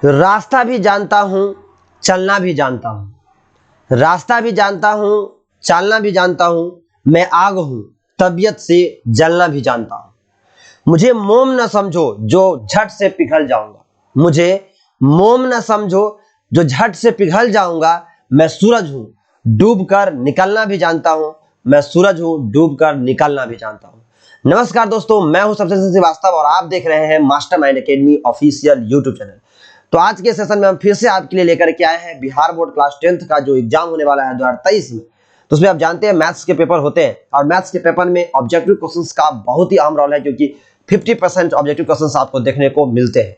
रास्ता भी जानता हूँ, चलना भी जानता हूँ। रास्ता भी जानता हूँ, चलना भी जानता हूँ। मैं आग हूँ, तबीयत से जलना भी जानता हूँ। मुझे मोम न समझो जो झट से पिघल जाऊंगा। मुझे मोम न समझो जो झट से पिघल जाऊंगा। मैं सूरज हूँ, डूब कर निकलना भी जानता हूँ। मैं सूरज हूँ, डूब कर निकलना भी जानता हूँ। नमस्कार दोस्तों, मैं हूं सबसे श्रीवास्तव और आप देख रहे हैं mastermind academy official YouTube channel. तो आज के सेशन में हम फिर से आपके लिए लेकर के आए हैं बिहार बोर्ड क्लास 10th का जो एग्जाम होने वाला है 2023 में। तो उसमें आप जानते हैं मैथ्स के पेपर होते हैं और मैथ्स के पेपर में ऑब्जेक्टिव क्वेश्चंस का बहुत ही अहम रोल है, क्योंकि 50% ऑब्जेक्टिव क्वेश्चंस आपको देखने को मिलते हैं।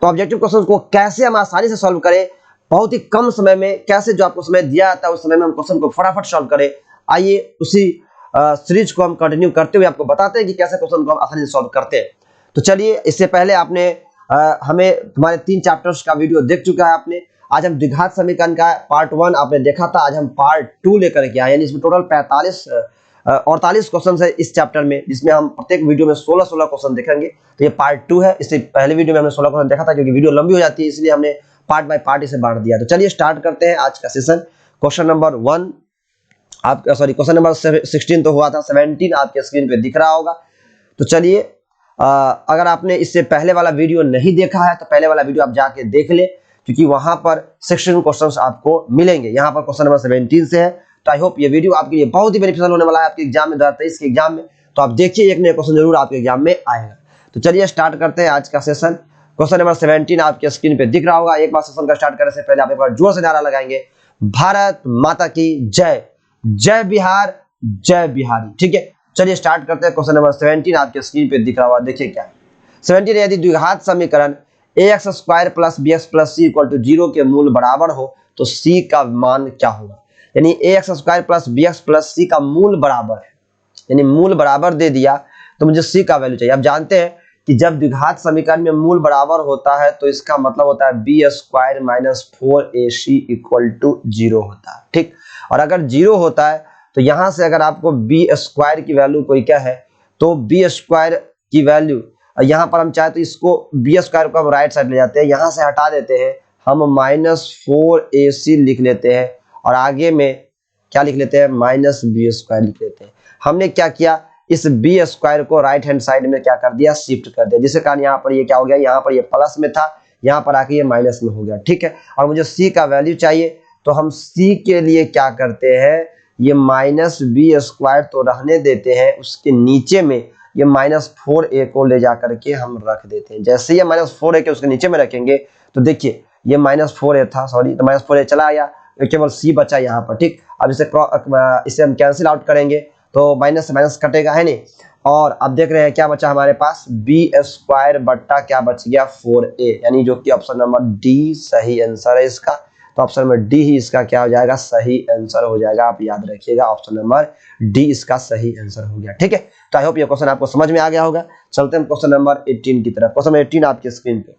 तो ऑब्जेक्टिव क्वेश्चंस को कैसे हम आसानी से सॉल्व करें, बहुत ही कम समय में, कैसे जो आपको समय दिया जाता है उस समय में हम क्वेश्चन को फटाफट सॉल्व करें, आइए उसी सीरीज को हम कंटिन्यू करते हुए आपको बताते हैं कि कैसे क्वेश्चन को हम आसानी से सॉल्व करते हैं। तो चलिए, इससे पहले आपने हमें तुम्हारे 3 चैप्टर्स का वीडियो देख चुका है आपने। आज हम द्विघात समीकरण का पार्ट 1 आपने देखा था, आज हम पार्ट 2 लेकर के आए, यानी इसमें टोटल 48 क्वेश्चन है इस चैप्टर में, जिसमें हम प्रत्येक वीडियो में 16 क्वेश्चन देखेंगे। तो ये पार्ट 2 है। इससे पहले वीडियो में हमने 16 क्वेश्चन देखा था, क्योंकि वीडियो लंबी हो जाती है इसलिए हमने पार्ट बाय पार्ट इसे बांट दिया। तो चलिए स्टार्ट करते हैं आज का सेशन। क्वेश्चन नंबर 1 आपका, सॉरी क्वेश्चन नंबर 16 तो हुआ था, 17 आपके स्क्रीन पे दिख रहा होगा। तो चलिए, अगर आपने इससे पहले वाला वीडियो नहीं देखा है तो पहले वाला वीडियो आप जाके देख ले, क्योंकि वहां पर 16 क्वेश्चंस आपको मिलेंगे। यहाँ पर क्वेश्चन नंबर 17 से है। तो आई होप ये वीडियो आपके लिए बहुत ही बेनिफिशियल होने वाला है आपके एग्जाम में, 2023 के एग्जाम में। तो आप देखिए, एक नया क्वेश्चन जरूर आपके एग्जाम में आएगा। तो चलिए स्टार्ट करते हैं आज का सेशन। क्वेश्चन नंबर 17 आपके स्क्रीन पे दिख रहा होगा। एक बार सेशन का स्टार्ट करने से पहले आप एक बार जोर से नारा लगाएंगे, भारत माता की जय, जय बिहार, जय बिहारी। ठीक है, चलिए स्टार्ट करते हैं। क्वेश्चन नंबर 17 आपके स्क्रीन पे दिख रहा होगा, देखिए क्या है। 17, यदि द्विघात समीकरण ax square plus bx plus c equal to 0 के मूल बराबर हो तो c का मान क्या होगा। यानी ax square plus bx plus c का मूल बराबर है, यानी मूल बराबर दे दिया तो मुझे c का वैल्यू चाहिए। आप जानते हैं कि जब द्विघात समीकरण में मूल बराबर होता है तो इसका मतलब होता है b square minus 4ac equal to 0 होता है। ठीक, और अगर 0 होता है तो यहां से अगर आपको b स्क्वायर की वैल्यू कोई क्या है, तो b स्क्वायर की वैल्यू यहां पर हम चाहे तो इसको b स्क्वायर को हम राइट साइड ले जाते हैं, यहां से हटा देते हैं, हम माइनस 4ac लिख लेते हैं और आगे में क्या लिख लेते हैं, माइनस b स्क्वायर लिख लेते हैं। हमने क्या किया, इस b स्क्वायर को राइट हैंड साइड में क्या कर दिया, शिफ्ट कर दिया, जिसके कारण यहाँ पर ये क्या हो गया, यहाँ पर ये प्लस में था, यहाँ पर आके ये माइनस में हो गया। ठीक है, और मुझे c का वैल्यू चाहिए, तो हम c के लिए क्या करते हैं, ये माइनस b स्क्वायर तो रहने देते हैं, उसके नीचे में ये माइनस 4a को ले जा करके हम रख देते हैं। जैसे ये माइनस 4a के उसके नीचे में रखेंगे तो देखिए ये माइनस 4a था, सॉरी, तो माइनस 4a चला गया, केवल c बचा यहाँ पर। ठीक, अब इसे हम कैंसिल आउट करेंगे तो माइनस से माइनस कटेगा, है नहीं, और अब देख रहे हैं क्या बचा हमारे पास, b स्क्वायर बट्टा क्या बच गया, 4a, यानी जो कि ऑप्शन नंबर डी सही आंसर है इसका। तो ऑप्शन नंबर डी ही इसका क्या हो जाएगा, सही आंसर हो जाएगा। आप याद रखिएगा, ऑप्शन नंबर डी इसका सही आंसर हो गया। ठीक है, तो आई होप ये क्वेश्चन आपको समझ में आ गया होगा। चलते हैं क्वेश्चन नंबर 18 की तरफ। क्वेश्चन नंबर 18 आपके स्क्रीन पे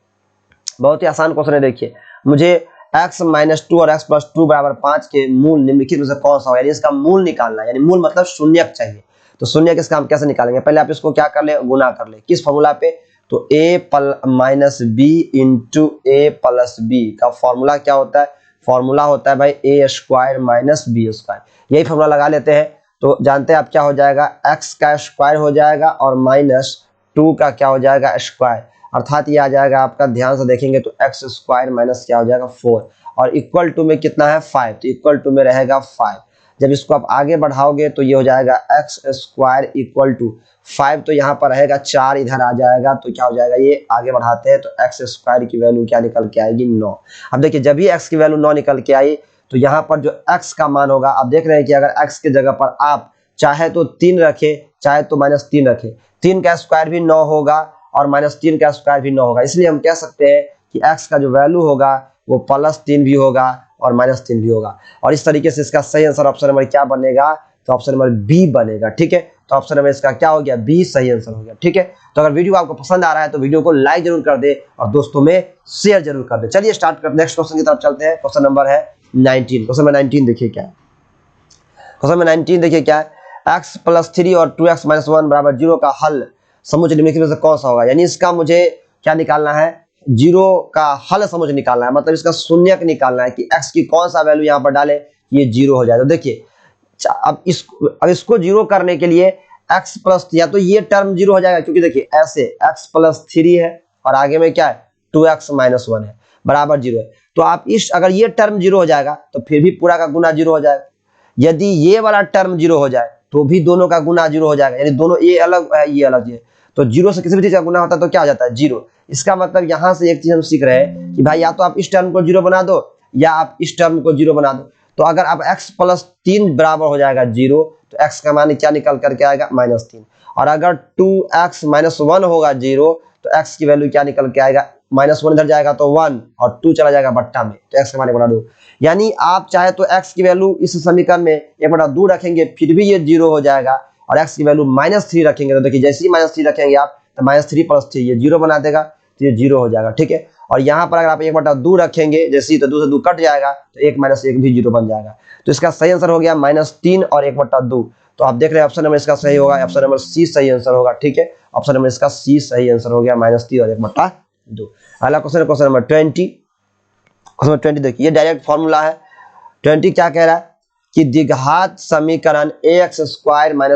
बहुत ही आसान क्वेश्चन है। देखिए, मुझे x माइनस 2 और x प्लस 2 बराबर 5 के मूल निम्नलिखित में से कौन सा हो, यानी इसका मूल निकालना है, यानी मूल मतलब शून्यक चाहिए। तो शून्यक इसका हम कैसे निकालेंगे, पहले आप इसको क्या कर ले, गुना कर ले, किस फॉर्मूला पे, तो a minus B into A plus B का फॉर्मूला क्या होता है, फॉर्मूला होता है भाई A square minus B square. यही फॉर्मूला लगा लेते हैं। तो जानते हैं आप क्या हो जाएगा, x का स्क्वायर हो जाएगा और माइनस 2 का क्या हो जाएगा, स्क्वायर, अर्थात ये आ जाएगा आपका, ध्यान से देखेंगे तो x स्क्वायर माइनस क्या हो जाएगा, 4, और इक्वल टू में कितना है, 5, तो इक्वल टू में रहेगा 5। जब इसको आप आगे बढ़ाओगे तो ये हो जाएगा x स्क्वायर इक्वल टू 5, तो यहाँ पर रहेगा 4, इधर आ जाएगा, तो क्या हो जाएगा, ये आगे बढ़ाते हैं तो x स्क्वायर की वैल्यू क्या निकल के आएगी, 9। अब देखिए, जब भी x की वैल्यू 9 निकल के आई तो यहाँ पर जो x का मान होगा, आप देख रहे हैं कि अगर x की जगह पर आप चाहे तो 3 रखे, चाहे तो माइनस 3 रखे, 3 का स्क्वायर भी 9 होगा और माइनस 3 का स्क्वायर भी 9 होगा। इसलिए हम कह सकते हैं कि x का जो वैल्यू होगा वो +3 भी होगा और -3 भी होगा। और इस तरीके से इसका सही आंसर ऑप्शन नंबर क्या बनेगा, तो ऑप्शन नंबर बी बनेगा। ठीक है, तो ऑप्शन नंबर इसका क्या हो गया, बी सही आंसर हो गया। ठीक है, तो अगर वीडियो आपको पसंद आ रहा है तो वीडियो को लाइक जरूर कर दे और दोस्तों में शेयर जरूर कर दे। चलिए स्टार्ट कर, नेक्स्ट क्वेश्चन की तरफ चलते हैं। क्वेश्चन नंबर है 19। क्वेश्चन नंबर 19 देखिए क्या है, क्वेश्चन नंबर 19 देखिए क्या है, x प्लस 3 और 2x माइनस 1 बराबर 0 का हल समुच्चय निम्नलिखित में से कौन सा होगा। यानी इसका मुझे क्या निकालना है, जीरो का हल समझ निकालना है, मतलब इसका शून्यक निकालना है कि x की कौन सा वैल्यू यहाँ पर डाले ये जीरो हो जाए। तो देखिए अब इसको जीरो करने के लिए x प्लस, या तो ये टर्म जीरो हो जाएगा क्योंकि देखिए ऐसे x प्लस 3 है और आगे में क्या है 2x माइनस 1 है बराबर जीरो है। तो आप इस अगर ये टर्म जीरो हो जाएगा तो फिर भी पूरा का गुना जीरो हो जाएगा। यदि ये वाला टर्म जीरो हो जाए तो भी दोनों का गुना जीरो हो जाएगा, यानी दोनों ये अलग है ये अलग है, तो जीरो से किसी भी चीज का गुना होता है तो क्या हो जाता है जीरो। इसका मतलब यहाँ से एक चीज हम सीख रहे हैं कि भाई या तो आप इस टर्म को जीरो बना दो या आप इस टर्म को जीरो बना दो। तो अगर आप x प्लस 3 बराबर हो जाएगा जीरो तो x का मान क्या निकल करके आएगा -3, और अगर 2x माइनस 1 होगा जीरो तो x की वैल्यू क्या निकल के आएगा -1 इधर जाएगा तो 1 और 2 चला जाएगा बट्टा में, तो x का मान 1/2। यानी आप चाहे तो x की वैल्यू इस समीकरण में 1/2 रखेंगे फिर भी ये जीरो हो जाएगा, और x की वैल्यू -3 रखेंगे तो देखिए जैसे ही -3 रखेंगे आप तो -3 + 3 ये जीरो बना देगा, तो ये जीरो हो जाएगा। ठीक है, और यहाँ पर अगर आप 1/2 रखेंगे जैसे ही तो 2 से 2 कट जाएगा तो 1 - 1 भी जीरो बन जाएगा। तो इसका सही आंसर हो गया -3 और 1/2। तो आप देख रहे हैं ऑप्शन नंबर इसका सही होगा, ऑप्शन नंबर सी सही आंसर होगा। ठीक है, ऑप्शन नंबर इसका सी सही आंसर हो गया -3 और 1/2। अगला क्वेश्चन, क्वेश्चन नंबर 20। क्वेश्चन 20 देखिए, ये डायरेक्ट फॉर्मूला है। 20 क्या कह रहा है कि द्विघात समीकरण ax²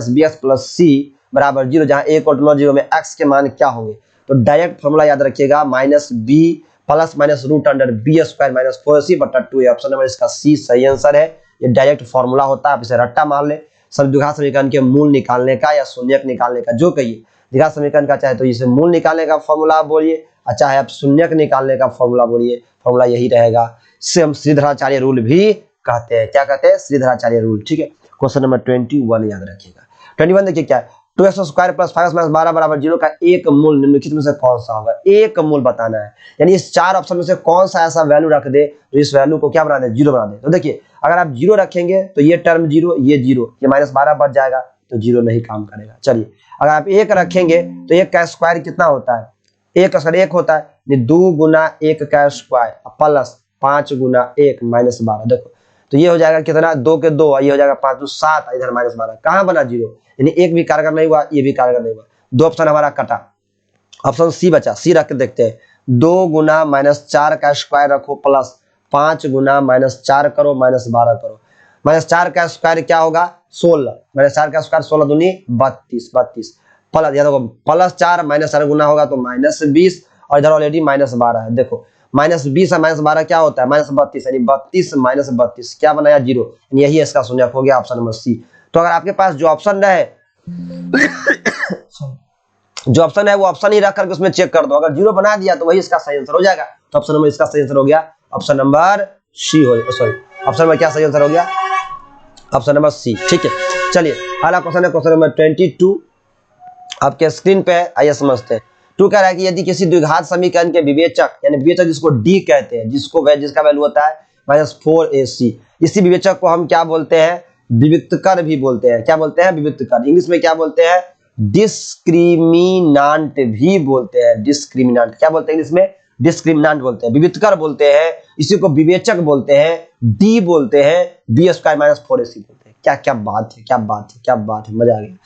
- bx + c बराबर 0 जहां a = 0 में x के मान क्या होंगे। तो डायरेक्ट फॉर्मूला याद रखिएगा -b प्लस √b² - 4ac/2। ये ऑप्शन नंबर इसका सी सही आंसर है। ये डायरेक्ट फॉर्मूला होता है, आप इसे रट्टा मान ले। सब द्विघात समीकरण के मूल निकालने का या शून्यक निकालने का जो कहिए, द्विघात समीकरण का चाहे तो इसे मूल निकालने का फॉर्मूला बोलिए, चाहे आप शून्यक निकालने का फॉर्मूला बोलिए, फॉर्मूला यही रहेगा। इसे हम श्रीधराचार्य रूल भी कहते हैं। क्या कहते हैं? श्रीधराचार्य रूल। ठीक है, क्वेश्चन नंबर 21 याद रखिएगा। 21 देखिए क्या है, 2x² + 5x - 12 बराबर 0 का एक मूल निम्नलिखित में से कौन सा होगा। एक मूल बताना है, यानी इस चार ऑप्शन में से कौन सा ऐसा वैल्यू रख दे जो इस वैल्यू को क्या बना दे, जीरो बना दे। तो देखिए अगर आप जीरो रखेंगे तो ये टर्म जीरो, ये जीरो, ये -12 बच जाएगा तो जीरो नहीं काम करेगा। चलिए अगर आप एक रखेंगे तो एक का स्क्वायर कितना होता है, एक का स्क्वायर एक होता है, 2 × 1 का स्क्वायर प्लस 5 × 1 -12। देखो तो ये हो जाएगा कितना, 2 के 2, ये हो जाएगा 5 × 7, इधर -12 कहाँ बना जीरो, यानी एक भी कारगर नहीं हुआ, ये भी कारगर नहीं हुआ। दो ऑप्शन हमारा कटा, ऑप्शन सी बचा। सी रख के देखते हैं, 2 × -4 का स्क्वायर रखो प्लस 5 × -4 करो -12 करो। -4 का स्क्वायर क्या होगा 16, -4 का स्क्वायर 16 दूनी 32, प्लस या देखो +4 -4 गुना होगा तो -20, और इधर ऑलरेडी -12 है। देखो -20 और -12 क्या होता है -32, यानी 32 - 32 क्या बनाया जीरो, यही इसका शून्यक हो गया ऑप्शन नंबर सी। तो अगर आपके पास जो ऑप्शन रहे जो ऑप्शन है वो ऑप्शन ही रख करके उसमें चेक कर दो, अगर जीरो बना दिया तो वही इसका सही आंसर हो जाएगा। तो ऑप्शन नंबर इसका सही आंसर हो गया ऑप्शन नंबर सी हो, सॉरी ऑप्शन नंबर क्या सही आंसर हो गया, ऑप्शन नंबर सी। ठीक है, चलिए अगला क्वेश्चन है क्वेश्चन नंबर 22 आपके स्क्रीन पे है, आइए समझते हैं। 2 कह रहा है कि यदि किसी द्विघात समीकरण के विवेचक, यानी विवेचक जिसको डी कहते हैं, जिसका वैल्यू होता है -4ac, इसी विवेचक को हम क्या बोलते हैं, विविक्तकर भी बोलते हैं। क्या बोलते हैं, विविक्तकर। इंग्लिश में क्या बोलते हैं, डिस्क्रिमिनांट भी बोलते हैं। डिस्क्रिमिनांट क्या बोलते हैं इंग्लिश में, डिस्क्रिमिनांट बोलते हैं, विविक्तकर बोलते हैं, इसी को विवेचक बोलते हैं, डी बोलते हैं, b² - 4ac बोलते हैं। क्या क्या बात है, क्या बात है, क्या बात है, मजा आ गया,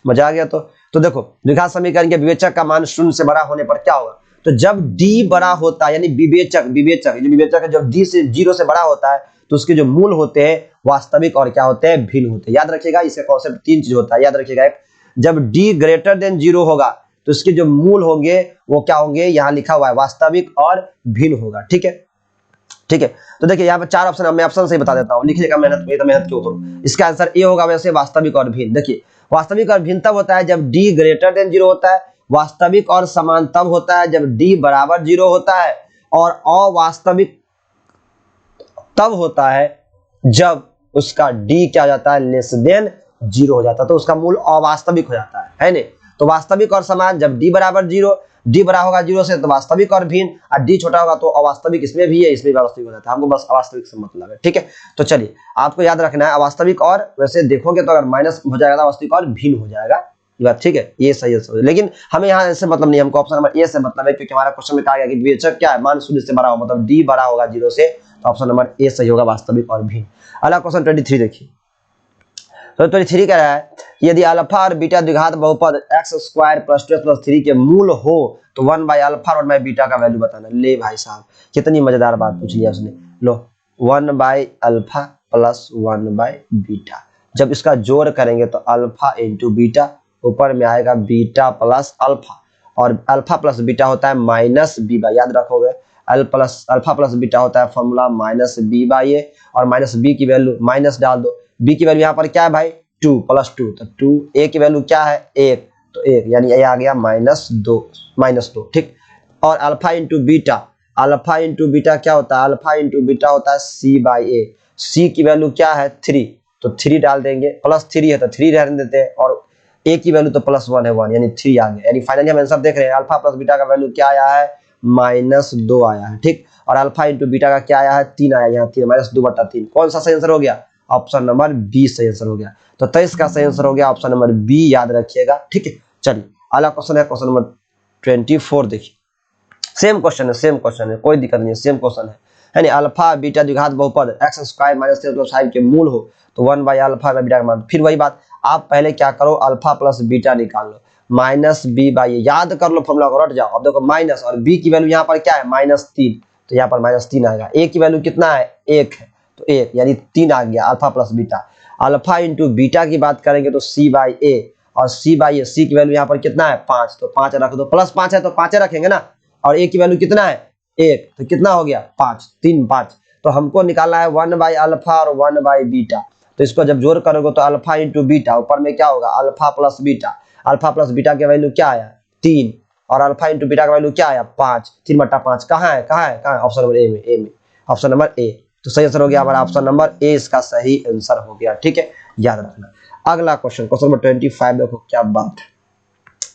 मजा आ गया। तो देखो द्विघात समीकरण के विवेचक का मान 0 से बड़ा होने पर क्या होगा, तो जब d बड़ा होता है, यानी विवेचक जो विवेचक है जब d से 0 से बड़ा होता है तो उसके जो मूल होते हैं वास्तविक और क्या होते हैं, भिन्न होते हैं। याद रखिएगा इसका कॉन्सेप्ट 3 चीज होता है, याद रखिएगा। एक, जब d > 0 होगा तो इसके जो मूल होंगे वो क्या होंगे, यहाँ लिखा हुआ है वास्तविक और भिन्न होगा। ठीक है, ठीक है। तो देखिए यहाँ पे 4 ऑप्शन, मैं ऑप्शन से ही बता देता हूँ, लिखिएगा, मेहनत क्यों करूँ। इसका आंसर ए होगा वैसे वास्तविक और भिन्न। देखिए वास्तविक और भिन्न तब होता है जब d > 0 होता है, वास्तविक और समान तब होता है जब d = 0 होता है, और अवास्तविक तब होता है जब उसका d क्या हो जाता है, <0 हो जाता है, तो उसका मूल अवास्तविक हो जाता है नहीं। तो वास्तविक और समान जब d = 0, d बड़ा होगा 0 से तो वास्तविक और भिन्न, और d छोटा होगा तो अवास्तविक, इसमें भी है इसमें भी वास्तविक हो जाता है। हमको बस अवास्तविक से मतलब है। ठीक है, तो चलिए आपको याद रखना है अवास्तविक, और वैसे देखोगे तो अगर माइनस हो जाएगा तो वास्तविक और भिन्न हो जाएगा, ये बात ठीक है, ये सही है। लेकिन हमें यहाँ ऐसे मतलब नहीं, हमको ऑप्शन नंबर ए से मतलब है, क्योंकि हमारा क्वेश्चन में कहा गया कि विवेचक क्या है, मान 0 से बड़ा हो, मतलब d बड़ा होगा 0 से, तो ऑप्शन नंबर ए सही होगा वास्तविक और भिन्न। अगला क्वेश्चन 23 देखिए। तो 23 कह रहा है यदि अल्फा और बीटा द्विघात बहुपद x square plus 2x plus 3 के मूल हो तो 1 बाई अल्फा और 1 बाई बीटा का वैल्यू बताना। ले भाई साहब कितनी मजेदार बात पूछ लिया उसने। लो 1 by alpha plus 1 by beta, जब इसका जोड़ करेंगे तो अल्फा इंटू बीटा, ऊपर में आएगा बीटा प्लस अल्फा, और अल्फा प्लस बीटा होता है माइनस बी बाई, याद रखोगे अल्फा प्लस बीटा होता है फॉर्मूला माइनस बी बाई ए, और माइनस बी की वैल्यू माइनस डाल दो, बी की वैल्यू यहाँ पर क्या है भाई 2 प्लस 2, तो 2, ए की वैल्यू क्या है 1, तो 1 यानी ये आ गया -2 ठीक। और अल्फा इंटू बीटा क्या होता है, अल्फा इंटू बीटा होता है सी बाई ए, सी की वैल्यू क्या है 3, तो 3 डाल देंगे, प्लस 3 है तो 3 रहने देते हैं, और ए की वैल्यू तो +1 है 1 यानी 3 आ गया। यानी फाइनली हम आंसर देख रहे हैं अल्फा प्लस बीटा का वैल्यू क्या आया है -2 आया है ठीक। और अल्फा इंटू बीटा का क्या आया है 3 आया, यहाँ 3 -2/3, कौन सा सही आंसर हो गया, ऑप्शन नंबर बी सही आंसर हो गया। तो 23 का सही आंसर हो गया ऑप्शन नंबर बी, याद रखिएगा ठीक है। चलिए अगला क्वेश्चन है क्वेश्चन नंबर 24, देखिए सेम क्वेश्चन है कोई दिक्कत नहीं है, सेम क्वेश्चन है नहीं। अल्फा बीटा द्विघात बहुपद x स्क्वायर माइनस 3 प्लस 5 के मूल हो तो 1 बाई अल्फा बाई बीटा का मान, फिर वही बात आप पहले क्या करो अल्फा प्लस बीटा निकाल लो, माइनस बी बाई ए, याद कर लो फॉर्मूला को, रट जाओ। अब देखो माइनस और बी की वैल्यू यहाँ पर क्या है -3, तो यहाँ पर -3 आएगा, ए की वैल्यू कितना है 1 है, तो 1 यानी 3 आ गया alpha plus beta. Alpha into beta की बात करेंगे तो सी बाई ए, और सी बाई ए, सी की वैल्यू यहाँ पर कितना है 5, तो 5 रख दो, +5 है तो 5 रखेंगे ना, और ए की वैल्यू कितना है 1, तो कितना हो गया 5, 3 5, तो हमको निकालना है 1 बाई अल्फा और 1 बाई बीटा। तो इसको जब जोड़ करोगे तो अल्फा इंटू बीटा, ऊपर में क्या होगा अल्फा प्लस बीटा के वैल्यू क्या आया 3, और अल्फा इंटू बीटा का वैल्यू क्या आया 5, 3/5 कहाँ है ऑप्शन नंबर ए में, ऑप्शन नंबर ए, तो सही आंसर हो गया हमारा ऑप्शन नंबर ए, इसका सही आंसर हो गया ठीक है, याद रखना। अगला क्वेश्चन नंबर 25 देखो क्या बात है,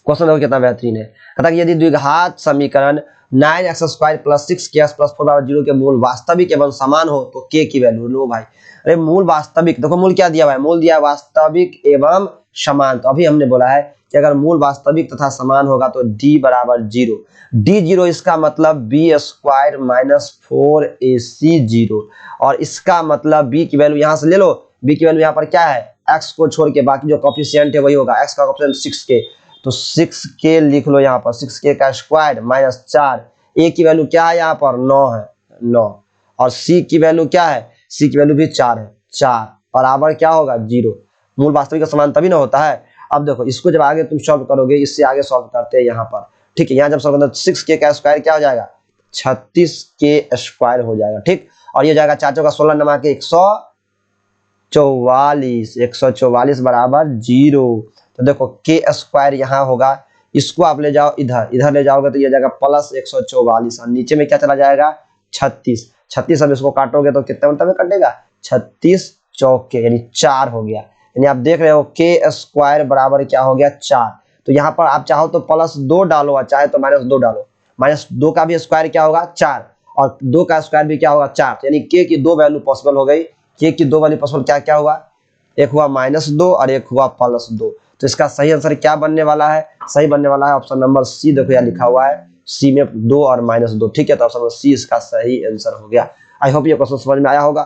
क्वेश्चन देखो कितना बेहतरीन है। कहता है यदि द्विघात समीकरण 9x square plus 6x plus 4/0 के मूल वास्तविक एवं समान हो तो k की वैल्यू लो भाई। अरे मूल वास्तविक, देखो मूल क्या दिया हुआ है, मूल दिया है वास्तविक एवं समान, तो अभी हमने बोला है कि अगर मूल वास्तविक तथा समान होगा तो d बराबर 0, d0 इसका मतलब b स्क्वायर माइनस 4ac 0, और इसका मतलब b की वैल्यू यहाँ से ले लो, b की वैल्यू यहाँ पर क्या है x को छोड़ के बाकी जो कोफिशिएंट है वही होगा, x का कोफिशिएंट 6k, तो 6k लिख लो यहाँ पर, 6k का स्क्वायर माइनस 4, a की वैल्यू क्या है यहाँ पर 9 है 9, और c की वैल्यू क्या है, c की वैल्यू भी 4 है 4, बराबर क्या होगा 0। मूल वास्तविक का समान तभी ना होता है। अब देखो इसको जब आगे तुम सॉल्व करोगे, इससे आगे सॉल्व करते हैं यहाँ पर ठीक है, यहाँ जब सॉल्व करते 6k का स्क्वायर क्या हो जाएगा 36k स्क्वायर हो जाएगा ठीक, और ये जाएगा 4 का 16 नमा के 144 बराबर 0, तो देखो k स्क्वायर यहाँ होगा, इसको आप ले जाओ इधर ले जाओगे तो ये जाएगा प्लस 144, और नीचे में क्या चला जाएगा 36, अब इसको काटोगे तो कितने मतलब में कटेगा 36 चौके यानी 4 हो गया, यानी आप देख रहे हो k स्क्वायर बराबर क्या हो गया 4। तो यहाँ पर आप चाहो तो +2 डालो और चाहे तो -2 डालो, -2 का भी स्क्वायर क्या होगा 4, और 2 का स्क्वायर भी क्या होगा 4, यानी k की 2 वैल्यू पॉसिबल हो गई, k की 2 वैल्यू पॉसिबल क्या हुआ, एक हुआ -2 और एक हुआ +2, तो इसका सही आंसर क्या बनने वाला है, सही बनने वाला है ऑप्शन नंबर सी, देखो यहाँ लिखा हुआ है सी में 2 और -2 ठीक है, तो ऑप्शन नंबर सी इसका सही आंसर हो गया। आई होप ये क्वेश्चन समझ में आया होगा।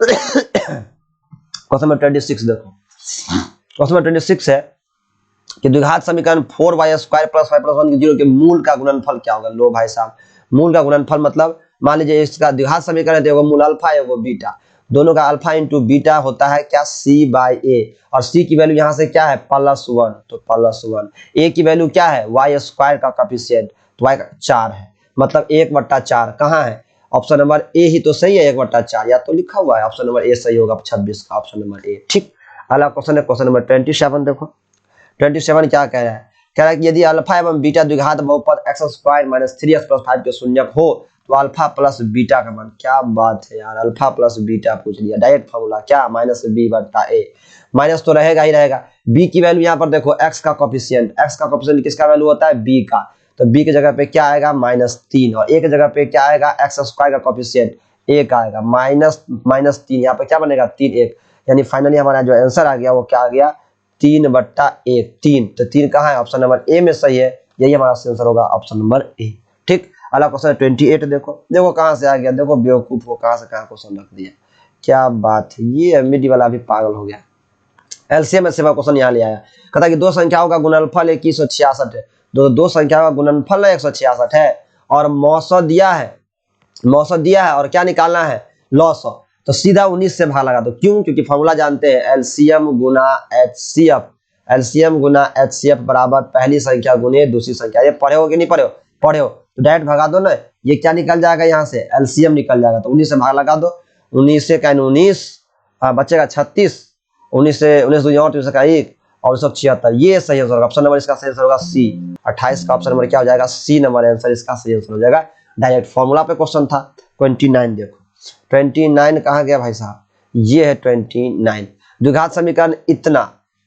क्वेश्चन नंबर 26 देखो, क्वेश्चन नंबर 26 है कि द्विघात समीकरण 4y स्क्वायर प्लस 5 प्लस 1 के 0 के मूल का गुणनफल क्या होगा। लो भाई साहब, मूल का गुणनफल मतलब मान लीजिए इसका द्विघात समीकरण है तो एगो मूल अल्फा एगो बीटा, दोनों का अल्फा इंटू बीटा होता है क्या c बाई ए, और c की वैल्यू यहाँ से क्या है +1, तो +1, a की वैल्यू क्या है y स्क्वायर का कोफिशिएंट तो y का 4 है, मतलब 1/4 कहाँ है, ऑप्शन नंबर ए ही तो सही है 1/4, या तो लिखा हुआ है ऑप्शन नंबर ए सही होगा 26 का ऑप्शन नंबर ए ठीक। अगला क्वेश्चन है क्वेश्चन नंबर 27 देखो, 27 क्या कह रहा है, कह रहा है कि यदि अल्फा एवं बीटा द्विघात बहुपद x square minus 3x plus 5 के शून्यक हो तो अल्फा प्लस बीटा का मान, क्या बात है यार, अल्फा प्लस बीटा पूछ लिया, डायरेक्ट फॉर्मूला क्या -b/a, माइनस तो रहेगा ही रहेगा, b की वैल्यू यहाँ पर देखो x का कोफिशिएंट किसका वैल्यू होता है b का, तो b की जगह पे क्या आएगा -3, और a की जगह पे क्या आएगा x स्क्वायर का कोफिशिएंट 1 आएगा, -3, यहाँ पे क्या बनेगा 3 1, यानी फाइनली हमारा जो आंसर आ गया वो क्या आ गया 3/1, 3, तो 3 कहाँ है ऑप्शन नंबर ए में सही है, यही हमारा आंसर होगा ऑप्शन नंबर ए ठीक। अगला क्वेश्चन 28 देखो कहाँ से आ गया, देखो बेवकूफ को कहाँ से कहाँ क्वेश्चन रख दिया, क्या बात है, ये मिडी वाला भी पागल हो गया। एलसीएम एचसीएफ का क्वेश्चन यहाँ ले आया, कहता कि दो संख्याओं का गुणनफल 2166 है। दो संख्याओं का गुणनफल 166 है और मौसम दिया है, मौसम दिया है और क्या निकालना है, लॉसम। तो सीधा 19 से भाग लगा दो। क्यों? क्योंकि फॉर्मूला जानते हैं, एलसीएम गुना एचसीएफ, एलसीएम गुना एचसीएफ बराबर पहली संख्या गुने दूसरी संख्या। ये पढ़े हो कि नहीं पढ़े हो? पढ़े हो तो डायरेक्ट भगा दो ना, ये क्या निकल जाएगा यहाँ से, एलसीएम निकल जाएगा। तो 19 से भाग लगा दो, 19 से 19 बचेगा 36, 19 से 19 2 और 1 और 176, ये सही आंसर होगा। ऑप्शन नंबर इसका सही आंसर होगा सी। 28 का ऑप्शन नंबर क्या हो जाएगा, सी नंबर आंसर इसका सही आंसर हो जाएगा। डायरेक्ट फॉर्मूला पे क्वेश्चन था। 29 देखो, 29 कहाँ गया भाई साहब, ये है 29। द्विघात समीकरण इतना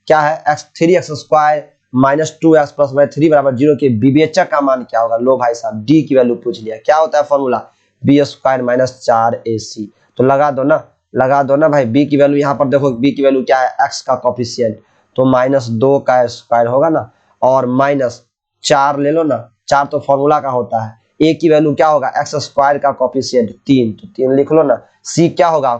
क्या है, x3x² माइनस 2x प्लस 3 बराबर 0 के विवेचक का मान क्या होगा। लो भाई साहब डी की वैल्यू पूछ लिया, क्या होता है फॉर्मूला, b² माइनस 4ac। तो लगा दो ना, लगा दो ना भाई। b की वैल्यू यहाँ पर देखो, b की वैल्यू क्या है, x का कोफिशिएंट, तो -2 का स्क्वायर होगा ना, और -4 ले लो ना, 4 तो फॉर्मूला का होता है। a की वैल्यू क्या होगा, x² का कोफिशिएंट 3, तो 3 लिख लो ना। c क्या होगा,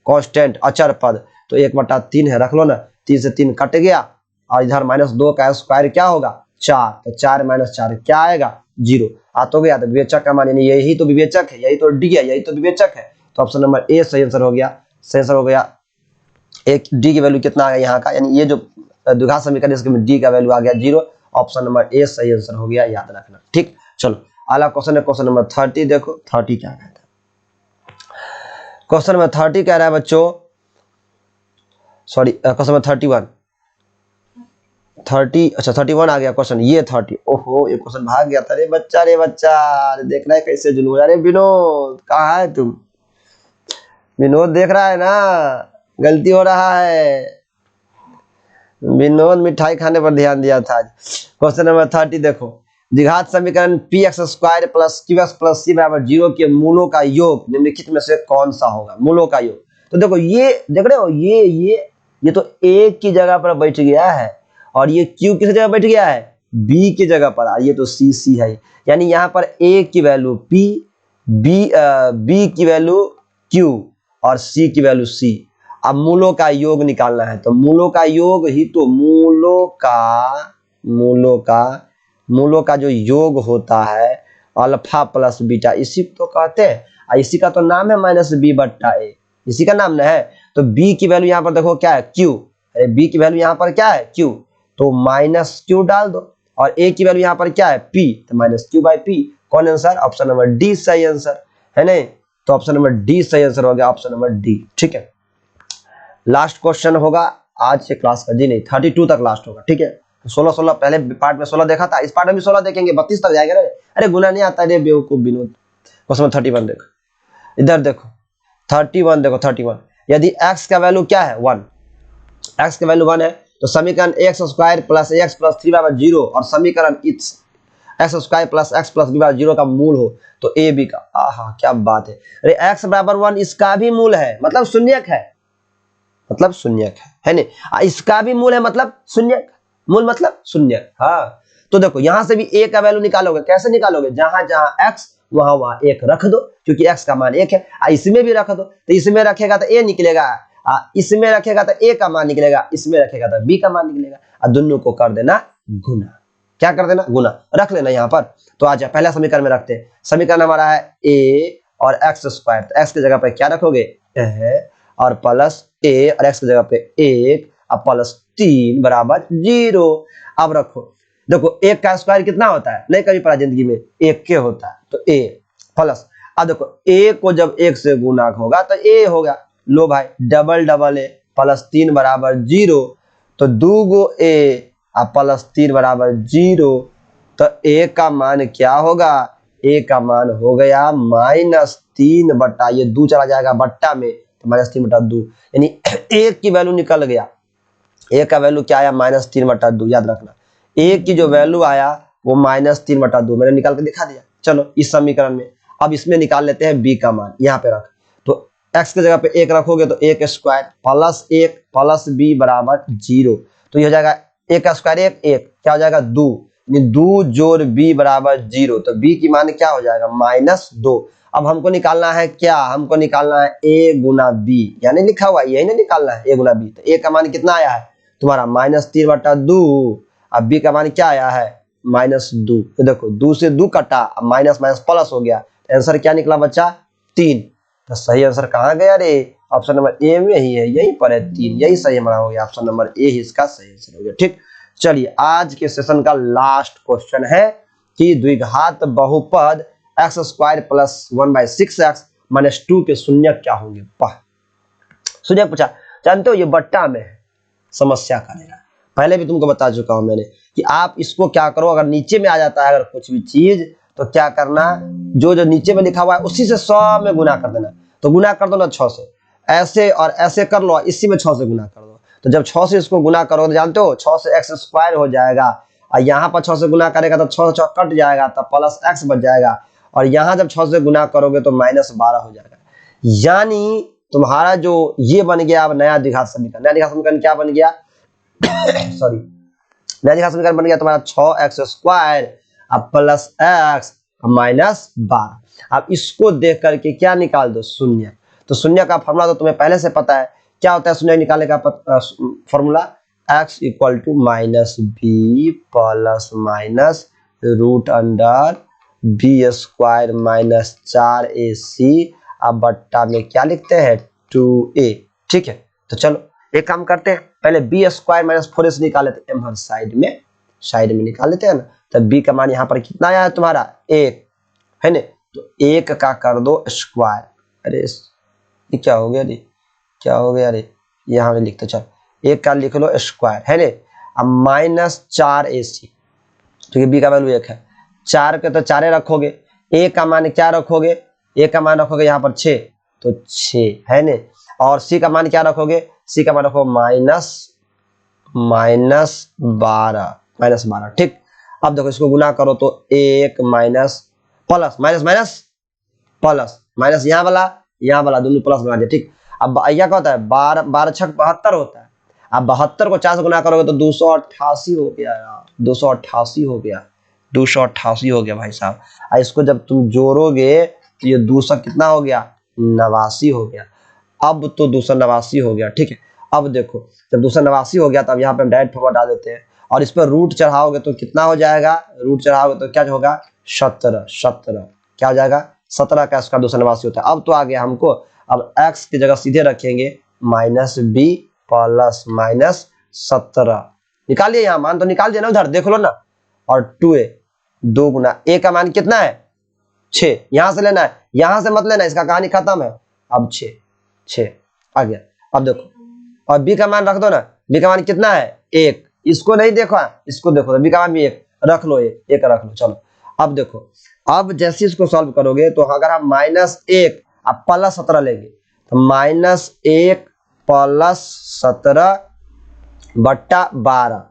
कांस्टेंट अचर पद, तो 1/3 है, रख लो ना। 3 से 3 कट गया और इधर -2 का स्क्वायर क्या होगा 4, तो 4 - 4 क्या आएगा 0। आ तो गया। तो विवेचक का मान यानी यही तो विवेचक है, यही तो डी है, यही तो विवेचक है। तो ऑप्शन नंबर ए सही आंसर हो गया, सही आंसर हो गया। एक डी की वैल्यू कितना आ गया यहाँ का, यानी ये जो द्विघात समीकरण इसमें डी का वैल्यू आ गया 0। ऑप्शन नंबर ए सही आंसर हो गया, याद रखना। ठीक, चलो अगला क्वेश्चन है, क्वेश्चन नंबर 30 देखो। 30 क्या कहता है, क्वेश्चन नंबर 30 कह रहा है बच्चों, सॉरी क्वेश्चन नंबर 31 30, अच्छा 31 आ गया क्वेश्चन, ये 30। ओहो ये क्वेश्चन भाग गया था रे बच्चा, रे बच्चा, देख रहा है कैसे जुनून। अरे विनोद कहाँ है तुम, विनोद देख रहा है ना, गलती हो रहा है। विनोद मिठाई खाने पर ध्यान दिया था। क्वेश्चन नंबर 30 देखो, द्विघात समीकरण px² plus qx plus c बराबर 0 के मूलों का योग निम्नलिखित में से कौन सा होगा। मूलों का योग, तो देखो ये देख रहे हो, ये तो a की जगह पर बैठ गया है और ये q किस जगह बैठ गया है, b की जगह पर, और ये तो c है। यानी यहाँ पर a की वैल्यू p, b की वैल्यू q और c की वैल्यू c। अब मूलों का योग निकालना है, तो मूलों का योग ही तो मूलों का जो योग होता है अल्फा प्लस बीटा, इसी को तो कहते हैं। और इसी का तो नाम है -b/a, इसी का नाम ना है। तो b की वैल्यू यहाँ पर देखो क्या है q, अरे b की वैल्यू यहाँ पर क्या है q, तो -q डाल दो, और a की वैल्यू यहाँ पर क्या है p, तो -q/p। कौन आंसर, ऑप्शन नंबर डी सही आंसर है नहीं। तो ऑप्शन नंबर डी सही आंसर हो गया, ऑप्शन नंबर डी। ठीक है, लास्ट क्वेश्चन होगा आज से क्लास का, जी नहीं 32 तक लास्ट होगा। ठीक है, 16 पहले पार्ट में 16 देखा था, इस पार्ट में भी 16 देखेंगे, 32 तक जाएगा ना। अरे गुना नहीं आता रे बेवकूफ विनोद। क्वेश्चन 31 देखो, इधर देखो 31 देखो 31। यदि x का वैल्यू क्या है 1, x का वैल्यू 1 है, तो समीकरण x² प्लस ax प्लस 3 बराबर 0 और समीकरण x² plus x plus b बराबर 0 का मूल हो, तो a b का, आहा क्या बात है। अरे x बराबर 1 इसका भी मूल है, मतलब शून्यक है, मतलब शून्यक है नहीं। इसका भी मूल है मतलब शून्यक, मूल मतलब शून्यक। हाँ, तो देखो यहां से भी a का वैल्यू निकालोगे, कैसे निकालोगे, जहां जहां x वहां 1 रख दो, क्योंकि x का मान 1 है। इसमें भी रख दो, तो इसमें रखेगा तो a निकलेगा, इसमें रखेगा तो a का मान निकलेगा, इसमें रखेगा तो b का मान निकलेगा, और दोनों को कर देना गुना। क्या कर देना, गुना रख लेना यहाँ पर। तो आ जाए पहला समीकरण में रखते हैं। समीकरण हमारा है a और x², तो x की जगह पर क्या रखोगे और प्लस a, और x की जगह पे 1 और प्लस 3 बराबर 0। अब रखो, देखो 1 का स्क्वायर कितना होता है, नहीं कभी पढ़ा जिंदगी में, 1 के होता है, तो a प्लस, अब देखो a को जब 1 से गुना होगा तो a होगा। लो भाई डबल a प्लस 3 बराबर 0, तो 2 गो a और प्लस 3 बराबर 0, तो a का मान क्या होगा, a का मान हो गया -3 बट्टा, ये 2 चला जाएगा बट्टा में, तो -3/2, यानी a की वैल्यू निकल गया। a का वैल्यू क्या आया, -3/2। याद रखना a की जो वैल्यू आया वो -3/2, मैंने निकाल के दिखा दिया। चलो इस समीकरण में अब इसमें निकाल लेते हैं b का मान, यहाँ पे रख, तो x की जगह पे 1 रखोगे तो 1² प्लस 1 प्लस b बराबर 0, तो ये हो जाएगा 1 का स्क्वायर 1 क्या हो जाएगा 2, यानी 2 जोड़ b बराबर 0, तो b की मान क्या हो जाएगा -2, अब हमको निकालना है क्या, हमको निकालना है a गुना बी, यानी लिखा हुआ यही ना निकालना है a गुना बी। तो a का मान कितना आया है तुम्हारा -3/2, अब b का मान क्या आया है -2। तो देखो 2 से 2 कटा, अब माइनस माइनस प्लस हो गया, तो आंसर क्या निकला बच्चा 3। तो सही आंसर कहाँ गया रे, ऑप्शन नंबर ए में ही है, यहीं पर है 3, यही सही हमारा हो गया, ऑप्शन नंबर ए ही इसका सही आंसर हो गया। ठीक, चलिए आज के सेशन का लास्ट क्वेश्चन है कि द्विघात बहुपद x² + 1/6x - 2 के शून्यक क्या होंगे। शून्यक पूछा, जानते हो ये बट्टा में है, समस्या करेगा। पहले भी तुमको बता चुका हूं मैंने कि आप इसको क्या करो, अगर नीचे में आ जाता है अगर कुछ भी चीज, तो क्या करना, जो जो नीचे में लिखा हुआ है उसी से 100 में गुना कर देना। तो गुना कर दो ना 6 से, ऐसे और ऐसे कर लो, इसी में 6 से गुना कर दो। तो जब 6 से इसको गुना करो तो जानते हो 6 से x² हो जाएगा, और यहाँ पर 6 से गुना करेगा तो 6 से 6 कट जाएगा, तब प्लस x बच जाएगा, और यहाँ जब 6 से गुना करोगे तो -12 हो जाएगा। यानी तुम्हारा जो ये बन गया अब नया द्विघात समीकरण। नया द्विघात समीकरण क्या बन गया सॉरी, नया द्विघात समीकरण बन गया तुम्हारा 6x² अब प्लस x -12। अब इसको देख करके क्या निकाल दो, शून्य। तो शून्य का फॉर्मूला तो तुम्हें पहले से पता है, क्या होता है शून्य निकालने का formula, x = -b plus minus √b² - 4ac अब बट्टा में क्या लिखते हैं 2a। ठीक है, तो चलो एक काम करते हैं, पहले b² - 4ac निकाल लेते हैं, हम साइड में निकाल लेते हैं ना। तो b का मान यहाँ पर कितना आया है तुम्हारा 1 है ना, तो 1 का कर दो स्क्वायर। अरे ये क्या हो गया रे, क्या हो गया रे, यहाँ पे लिखते चल 1 का लिख लो स्क्वायर है ना, अब -4ac, क्योंकि b का वैल्यू 1 है, 4 के तो 4 रखोगे, a का मान क्या रखोगे, a का मान रखोगे यहाँ पर 6, तो 6 है ना, और c का मान क्या रखोगे, c का मान रखो -12। ठीक, अब देखो इसको गुना करो तो 1 माइनस प्लस माइनस यहाँ वाला दोनों प्लस बना दिया। ठीक, अब क्या होता है 12 12 6 72 होता है, अब 72 को 4 से गुना करोगे तो 288 हो गया यार, 288 हो गया, 288 हो गया भाई साहब। और इसको जब तुम जोड़ोगे तो ये 200 कितना हो गया 89 हो गया। अब तो 289 हो गया। ठीक है, अब देखो जब 289 हो गया तब यहाँ पे हम डायरेक्ट फॉर्मूला डाल देते हैं, और इस पर रूट चढ़ाओगे तो कितना हो जाएगा, रूट चढ़ाओगे तो क्या होगा 17 क्या हो जाएगा 17 का इसका 289 होता है। अब तो आ गया हमको, अब x की जगह सीधे रखेंगे -b प्लस -17 निकालिए, यहाँ मान तो निकाल दिया ना, उधर देख लो ना, और 2a 2 गुना a का मान कितना है 6, यहां से लेना है, यहां से मत लेना, इसका कहानी खत्म है। अब 6 आ गया। अब देखो और b का मान रख दो ना, b का मान कितना है 1, इसको नहीं देखो, इसको देखो, b का मान भी 1 रख लो, 1 रख लो। चलो अब देखो, अब जैसे इसको सॉल्व करोगे तो अगर हम -1 अब +17 लेंगे तो -1 + 17 बट्टा 12,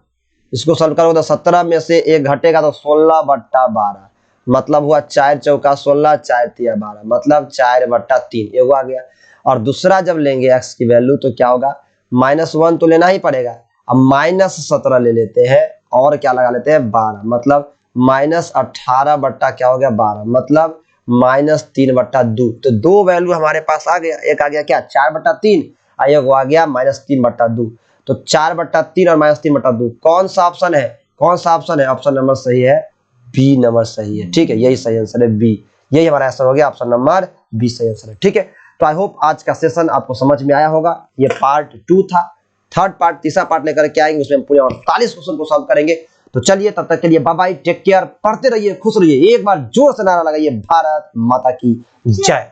इसको सॉल्व करोगे तो 17 में से 1 घटेगा तो 16 बट्टा 12, मतलब हुआ 4 चौका 16, 4 तिया 12, मतलब 4/3 एगो आ गया। और दूसरा जब लेंगे x की वैल्यू तो क्या होगा, -1 तो लेना ही पड़ेगा, अब -17 ले लेते हैं और क्या लगा लेते हैं 12, मतलब -18 बट्टा क्या हो गया 12, मतलब -3/2। तो 2 वैल्यू हमारे पास आ गया, एक आ गया क्या 4/3 और एक आ गया -3/2। तो 4/3 और -3/2 कौन सा ऑप्शन है, ऑप्शन नंबर सही है बी नंबर सही है। ठीक है, यही सही आंसर है बी, यही हमारा आंसर हो गया, ऑप्शन नंबर बी सही आंसर है। ठीक है, तो आई होप आज का सेशन आपको समझ में आया होगा। ये पार्ट 2 था, थर्ड पार्ट तीसरा पार्ट लेकर के आएंगे, उसमें हम पूरे 48 क्वेश्चन को सॉल्व करेंगे। तो चलिए तब तक के लिए बाय बाय, टेक केयर, पढ़ते रहिए, खुश रहिए, एक बार जोर से नारा लगाइए, भारत माता की जय।